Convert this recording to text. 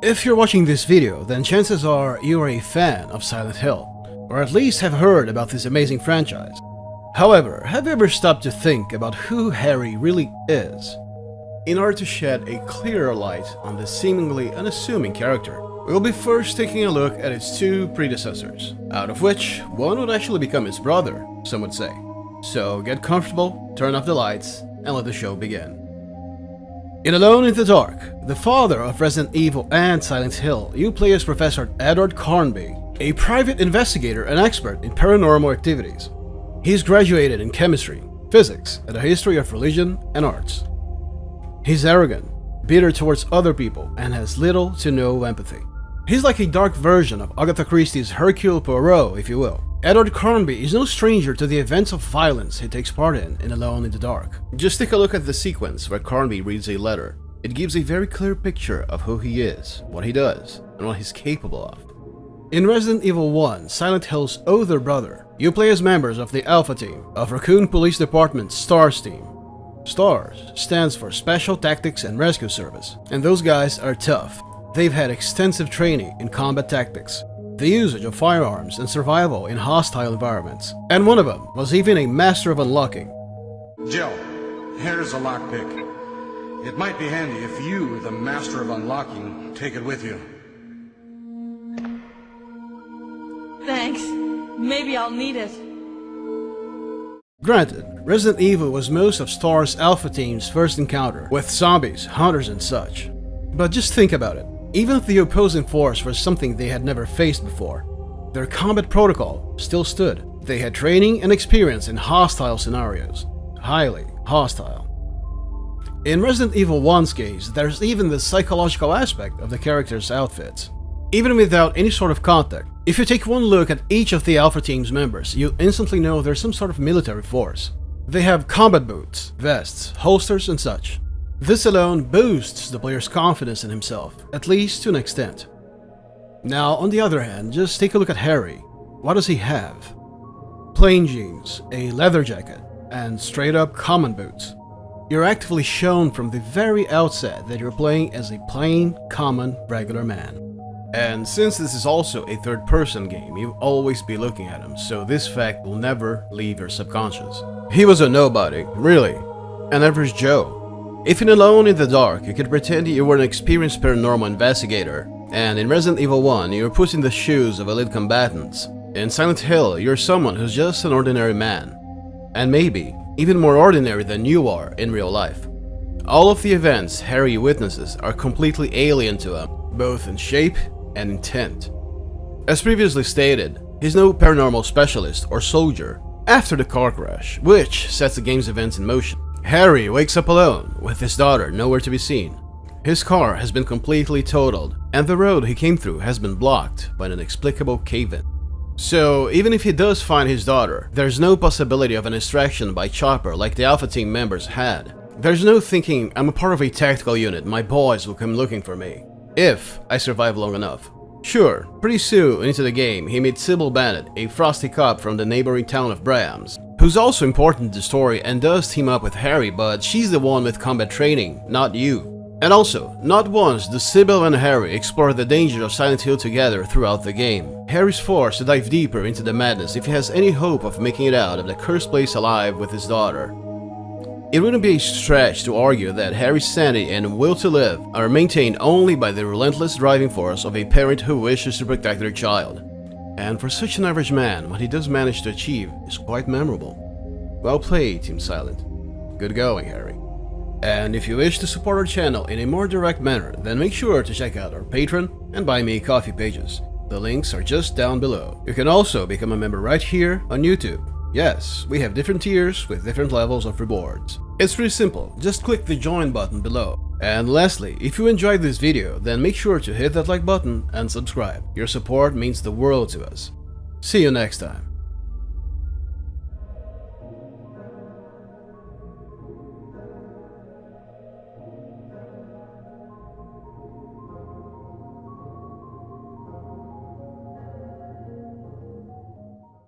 If you're watching this video, then chances are you are a fan of Silent Hill, or at least have heard about this amazing franchise. However, have you ever stopped to think about who Harry really is? In order to shed a clearer light on this seemingly unassuming character, we'll be first taking a look at its two predecessors, out of which one would actually become his brother, some would say. So get comfortable, turn off the lights, and let the show begin. In Alone in the Dark, the father of Resident Evil and Silent Hill, you play as Professor Edward Carnby, a private investigator and expert in paranormal activities. He's graduated in chemistry, physics, and a history of religion and arts. He's arrogant, bitter towards other people, and has little to no empathy. He's like a dark version of Agatha Christie's Hercule Poirot, if you will. Edward Carnby is no stranger to the events of violence he takes part in Alone in the Dark. Just take a look at the sequence where Carnby reads a letter. It gives a very clear picture of who he is, what he does, and what he's capable of. In Resident Evil 1, Silent Hill's older brother, you play as members of the Alpha Team of Raccoon Police Department's STARS team. STARS stands for Special Tactics and Rescue Service, and those guys are tough. They've had extensive training in combat tactics, the usage of firearms, and survival in hostile environments. And one of them was even a master of unlocking. Jill, here's a lockpick. It might be handy if you, the master of unlocking, take it with you. Thanks. Maybe I'll need it. Granted, Resident Evil was most of STAR's Alpha Team's first encounter with zombies, hunters, and such. But just think about it. Even if the opposing force was something they had never faced before, their combat protocol still stood. They had training and experience in hostile scenarios. Highly hostile. In Resident Evil 1's case, there's even the psychological aspect of the characters' outfits. Even without any sort of contact, if you take one look at each of the Alpha Team's members, you instantly know they're some sort of military force. They have combat boots, vests, holsters, and such. This alone boosts the player's confidence in himself, at least to an extent. Now, on the other hand, just take a look at Harry. What does he have? Plain jeans, a leather jacket, and straight-up common boots. You're actively shown from the very outset that you're playing as a plain, common, regular man. And since this is also a third-person game, you'll always be looking at him, so this fact will never leave your subconscious. He was a nobody, really. An average Joe. If in Alone in the Dark, you could pretend you were an experienced paranormal investigator, and in Resident Evil 1, you were put in the shoes of elite combatants. In Silent Hill, you're someone who's just an ordinary man. And maybe, even more ordinary than you are in real life. All of the events Harry witnesses are completely alien to him, both in shape and intent. As previously stated, he's no paranormal specialist or soldier. After the car crash, which sets the game's events in motion, Harry wakes up alone, with his daughter nowhere to be seen. His car has been completely totaled, and the road he came through has been blocked by an inexplicable cave-in. So, even if he does find his daughter, there's no possibility of an extraction by chopper like the Alpha Team members had. There's no thinking, I'm a part of a tactical unit, my boys will come looking for me, if I survive long enough. Sure, pretty soon into the game, he meets Sybil Bennett, a frosty cop from the neighboring town of Brahms, who's also important to the story and does team up with Harry, but she's the one with combat training, not you. And also, not once do Sybil and Harry explore the danger of Silent Hill together throughout the game. Harry's forced to dive deeper into the madness if he has any hope of making it out of the cursed place alive with his daughter. It wouldn't be a stretch to argue that Harry's sanity and will to live are maintained only by the relentless driving force of a parent who wishes to protect their child. And for such an average man, what he does manage to achieve is quite memorable. Well played, Team Silent. Good going, Harry. And if you wish to support our channel in a more direct manner, then make sure to check out our Patreon and Buy Me Coffee pages. The links are just down below. You can also become a member right here on YouTube. Yes, we have different tiers with different levels of rewards. It's pretty simple, just click the join button below. And lastly, if you enjoyed this video, then make sure to hit that like button and subscribe. Your support means the world to us. See you next time.